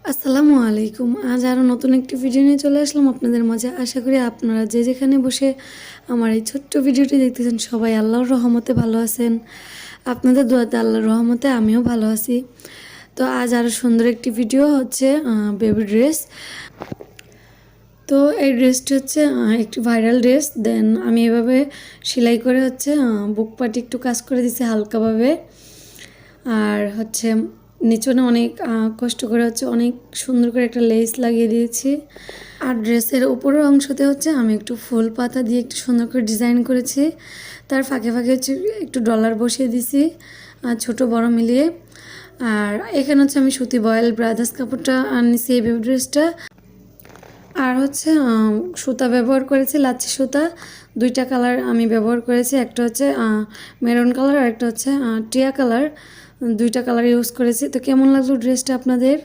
আসসালামু আলাইকুম। আজ আরও নতুন একটি ভিডিও নিয়ে চলে আসলাম আপনাদের মাঝে। আশা করি আপনারা যে যেখানে বসে আমার এই ছোট্ট ভিডিওটি দেখতেছেন সবাই আল্লাহর রহমতে ভালো আছেন। আপনাদের দোয়াতে আল্লাহর রহমতে আমিও ভালো আছি। তো আজ আরও সুন্দর একটি ভিডিও হচ্ছে বেবি ড্রেস। তো এই ড্রেসটি হচ্ছে একটি ভাইরাল ড্রেস। দেন আমি এভাবে সেলাই করে হচ্ছে বুক পাটি একটু কাজ করে দিছি হালকাভাবে। আর হচ্ছে নিচনে অনেক কষ্ট করে হচ্ছে অনেক সুন্দর করে একটা লেস লাগিয়ে দিয়েছি। আর ড্রেসের উপরের অংশতে হচ্ছে আমি একটু ফুল পাতা দিয়ে একটু সুন্দর করে ডিজাইন করেছি। তার ফাঁকে ফাঁকে হচ্ছে একটু ডলার বসিয়ে দিছি ছোট বড় মিলিয়ে। আর এখানে হচ্ছে আমি সুতি বয়েল ব্রাদার্স কাপড়টা নিছি এই বেবি ড্রেসটা। আর হচ্ছে সুতা ব্যবহার করেছি লাচ্ছি সুতা। দুইটা কালার আমি ব্যবহার করেছি, একটা হচ্ছে মেরুন কালার আর একটা হচ্ছে টিয়া কালার। দুইটা কালার ইউজ করেছি। তো কেমন লাগলো ড্রেসটা আপনাদের?